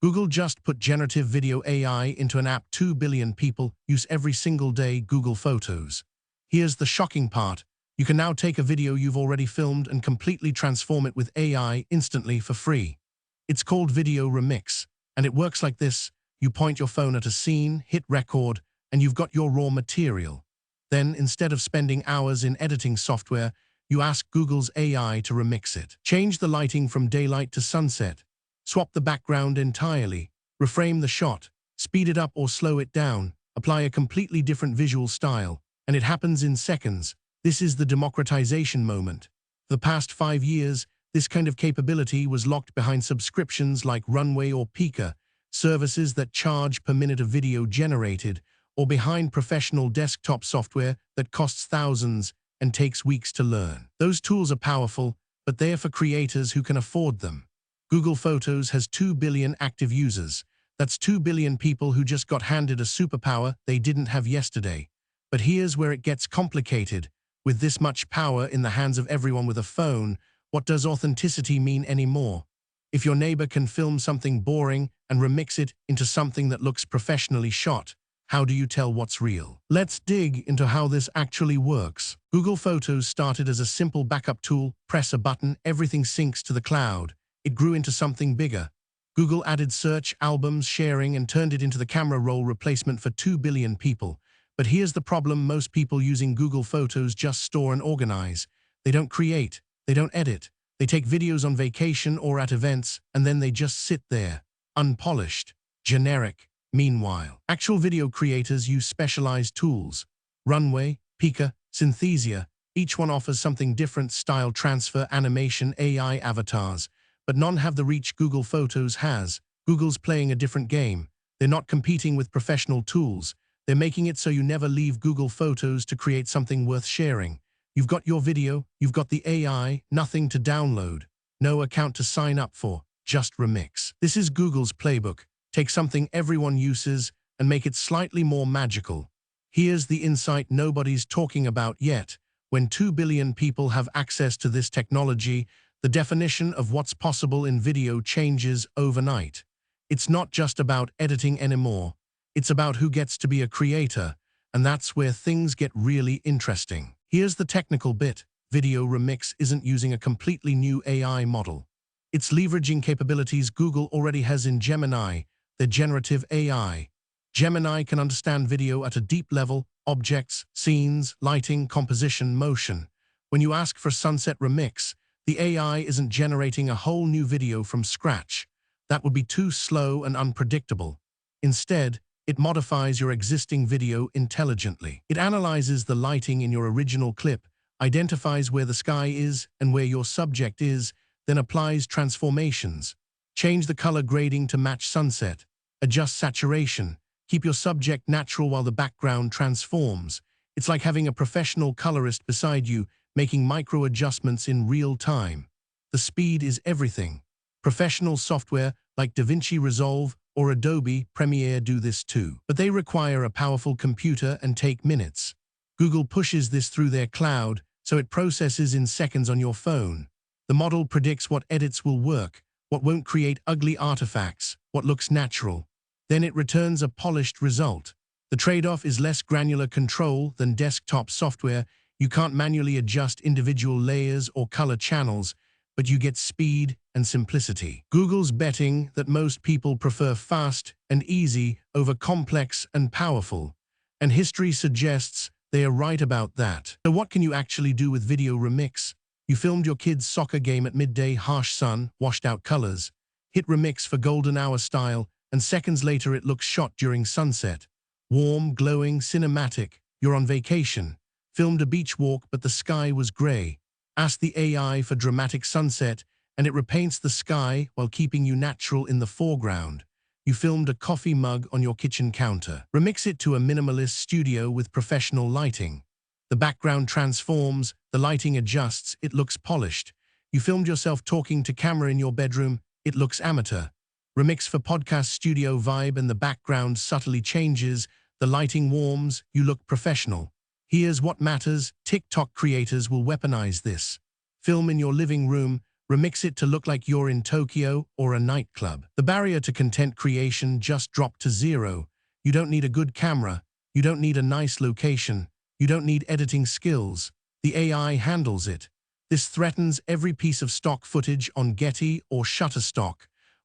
Google just put generative video AI into an app 2 billion people use every single day, Google Photos. Here's the shocking part. You can now take a video you've already filmed and completely transform it with AI instantly for free. It's called Video Remix, and it works like this. You point your phone at a scene, hit record, and you've got your raw material. Then, instead of spending hours in editing software, you ask Google's AI to remix it. Change the lighting from daylight to sunset. Swap the background entirely. Reframe the shot. Speed it up or slow it down. Apply a completely different visual style. And it happens in seconds. This is the democratization moment. For the past 5 years, this kind of capability was locked behind subscriptions like Runway or Pika, services that charge per minute of video generated, or behind professional desktop software that costs thousands and takes weeks to learn. Those tools are powerful, but they're for creators who can afford them. Google Photos has 2 billion active users. That's 2 billion people who just got handed a superpower they didn't have yesterday. But here's where it gets complicated. With this much power in the hands of everyone with a phone, what does authenticity mean anymore? If your neighbor can film something boring and remix it into something that looks professionally shot, how do you tell what's real? Let's dig into how this actually works. Google Photos started as a simple backup tool. Press a button, everything syncs to the cloud. It grew into something bigger. Google added search, albums, sharing, and turned it into the camera roll replacement for 2 billion people. But here's the problem: most people using Google Photos just store and organize. They don't create, they don't edit. They take videos on vacation or at events, and then they just sit there, unpolished, generic. Meanwhile, actual video creators use specialized tools. Runway, Pika, Synthesia, each one offers something different: style transfer, animation, AI avatars. But none have the reach Google Photos has. Google's playing a different game. They're not competing with professional tools. They're making it so you never leave Google Photos to create something worth sharing. You've got your video, you've got the AI, nothing to download, no account to sign up for, just remix. This is Google's playbook. Take something everyone uses and make it slightly more magical. Here's the insight nobody's talking about yet. When 2 billion people have access to this technology, the definition of what's possible in video changes overnight. It's not just about editing anymore. It's about who gets to be a creator, and that's where things get really interesting. Here's the technical bit. Video Remix isn't using a completely new AI model. It's leveraging capabilities Google already has in Gemini, the generative AI. Gemini can understand video at a deep level: objects, scenes, lighting, composition, motion. When you ask for Sunset Remix, the AI isn't generating a whole new video from scratch. That would be too slow and unpredictable. Instead, it modifies your existing video intelligently. It analyzes the lighting in your original clip, identifies where the sky is and where your subject is, then applies transformations. Change the color grading to match sunset. Adjust saturation. Keep your subject natural while the background transforms. It's like having a professional colorist beside you, making micro adjustments in real time. The speed is everything. Professional software like DaVinci Resolve or Adobe Premiere do this too. But they require a powerful computer and take minutes. Google pushes this through their cloud, so it processes in seconds on your phone. The model predicts what edits will work, what won't create ugly artifacts, what looks natural. Then it returns a polished result. The trade-off is less granular control than desktop software. You can't manually adjust individual layers or color channels, but you get speed and simplicity. Google's betting that most people prefer fast and easy over complex and powerful, and history suggests they are right about that. So what can you actually do with Video Remix? You filmed your kid's soccer game at midday, harsh sun, washed out colors. Hit Remix for golden hour style, and seconds later it looks shot during sunset. Warm, glowing, cinematic. You're on vacation. Filmed a beach walk, but the sky was gray. Ask the AI for dramatic sunset, and it repaints the sky while keeping you natural in the foreground. You filmed a coffee mug on your kitchen counter. Remix it to a minimalist studio with professional lighting. The background transforms, the lighting adjusts, it looks polished. You filmed yourself talking to camera in your bedroom, it looks amateur. Remix for podcast studio vibe, and the background subtly changes, the lighting warms, you look professional. Here's what matters: TikTok creators will weaponize this. Film in your living room, Remix it to look like you're in Tokyo or a nightclub. The barrier to content creation just dropped to zero. You don't need a good camera. You don't need a nice location. You don't need editing skills. The AI handles it. This threatens every piece of stock footage on Getty or Shutterstock.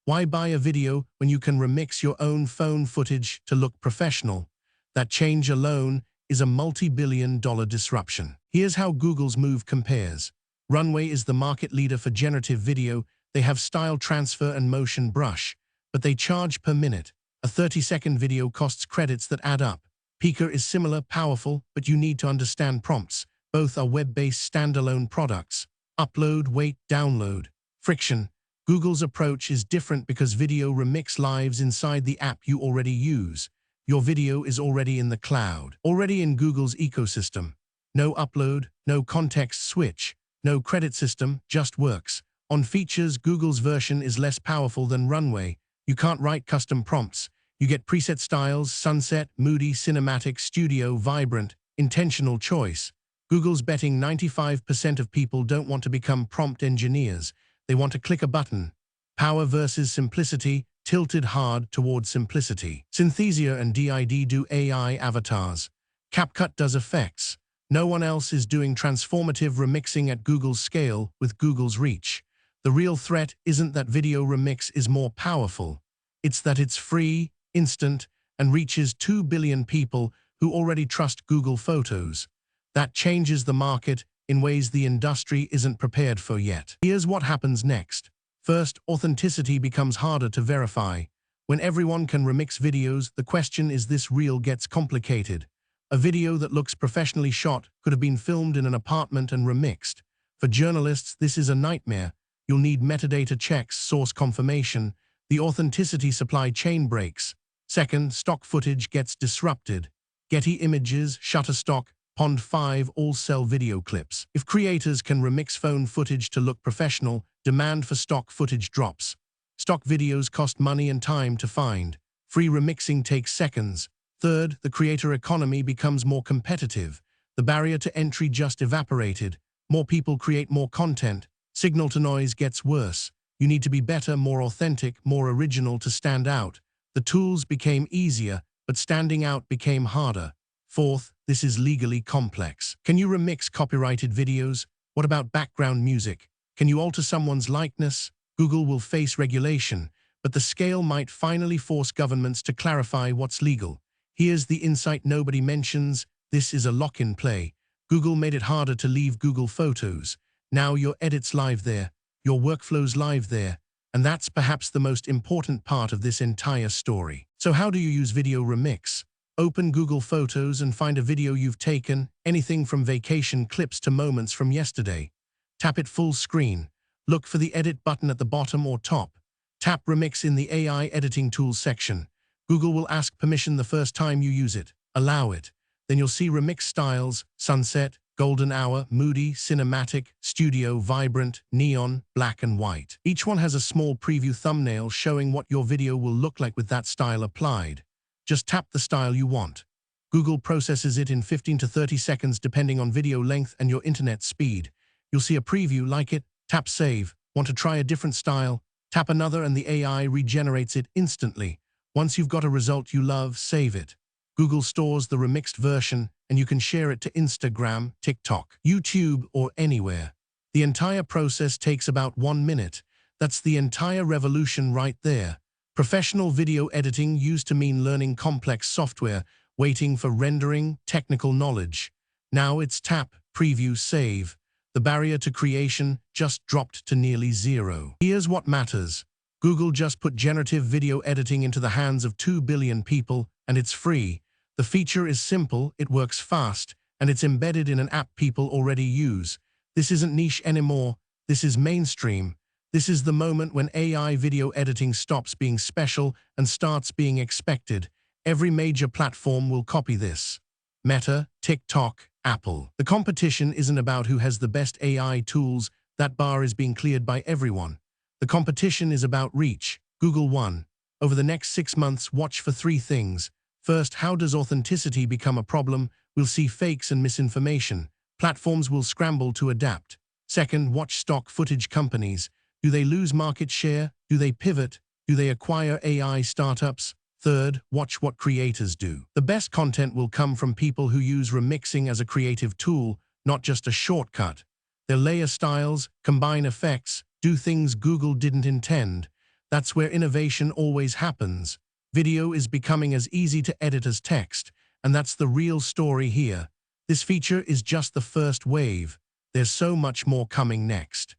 Why buy a video when you can remix your own phone footage to look professional? That change alone is a multi-billion-dollar disruption. Here's how Google's move compares. Runway is the market leader for generative video. They have style transfer and motion brush, but they charge per minute. A 30-second video costs credits that add up. Pika is similar, powerful, but you need to understand prompts. Both are web-based standalone products. Upload, wait, download. Friction. Google's approach is different because video remix lives inside the app you already use. Your video is already in the cloud, already in Google's ecosystem. No upload, no context switch, no credit system, just works. On features, Google's version is less powerful than Runway. You can't write custom prompts. You get preset styles, sunset, moody, cinematic, studio, vibrant, intentional choice. Google's betting 95% of people don't want to become prompt engineers. They want to click a button. Power versus simplicity, tilted hard towards simplicity. Synthesia and DID do AI avatars. CapCut does effects. No one else is doing transformative remixing at Google's scale with Google's reach. The real threat isn't that video remix is more powerful. It's that it's free, instant, and reaches 2 billion people who already trust Google Photos. That changes the market in ways the industry isn't prepared for yet. Here's what happens next. First, authenticity becomes harder to verify. When everyone can remix videos, the question is this real gets complicated. A video that looks professionally shot could have been filmed in an apartment and remixed. For journalists, this is a nightmare. You'll need metadata checks, source confirmation. The authenticity supply chain breaks. Second, stock footage gets disrupted. Getty Images, Shutterstock, Pond 5 all sell video clips. If creators can remix phone footage to look professional, demand for stock footage drops. Stock videos cost money and time to find. Free remixing takes seconds. Third, the creator economy becomes more competitive. The barrier to entry just evaporated. More people create more content. Signal to noise gets worse. You need to be better, more authentic, more original to stand out. The tools became easier, but standing out became harder. Fourth, this is legally complex. Can you remix copyrighted videos? What about background music? Can you alter someone's likeness? Google will face regulation, but the scale might finally force governments to clarify what's legal. Here's the insight nobody mentions. This is a lock-in play. Google made it harder to leave Google Photos. Now your edits live there, your workflow's live there, and that's perhaps the most important part of this entire story. So how do you use video remix? Open Google Photos and find a video you've taken, anything from vacation clips to moments from yesterday. Tap it full screen. Look for the edit button at the bottom or top. Tap Remix in the AI editing tools section. Google will ask permission the first time you use it. Allow it. Then you'll see remix styles, sunset, golden hour, moody, cinematic, studio, vibrant, neon, black and white. Each one has a small preview thumbnail showing what your video will look like with that style applied. Just tap the style you want. Google processes it in 15 to 30 seconds depending on video length and your internet speed. You'll see a preview, like it, tap save. Want to try a different style? Tap another and the AI regenerates it instantly. Once you've got a result you love, save it. Google stores the remixed version and you can share it to Instagram, TikTok, YouTube, or anywhere. The entire process takes about 1 minute. That's the entire revolution right there. Professional video editing used to mean learning complex software, waiting for rendering, technical knowledge. Now it's tap, preview, save. The barrier to creation just dropped to nearly zero. Here's what matters. Google just put generative video editing into the hands of 2 billion people, and it's free. The feature is simple, it works fast, and it's embedded in an app people already use. This isn't niche anymore, this is mainstream. This is the moment when AI video editing stops being special and starts being expected. Every major platform will copy this. Meta, TikTok, Apple. The competition isn't about who has the best AI tools. That bar is being cleared by everyone. The competition is about reach. Google won. Over the next 6 months, watch for 3 things. First, how does authenticity become a problem? We'll see fakes and misinformation. Platforms will scramble to adapt. Second, watch stock footage companies. Do they lose market share? Do they pivot? Do they acquire AI startups? Third, watch what creators do. The best content will come from people who use remixing as a creative tool, not just a shortcut. They layer styles, combine effects, do things Google didn't intend. That's where innovation always happens. Video is becoming as easy to edit as text, and that's the real story here. This feature is just the first wave. There's so much more coming next.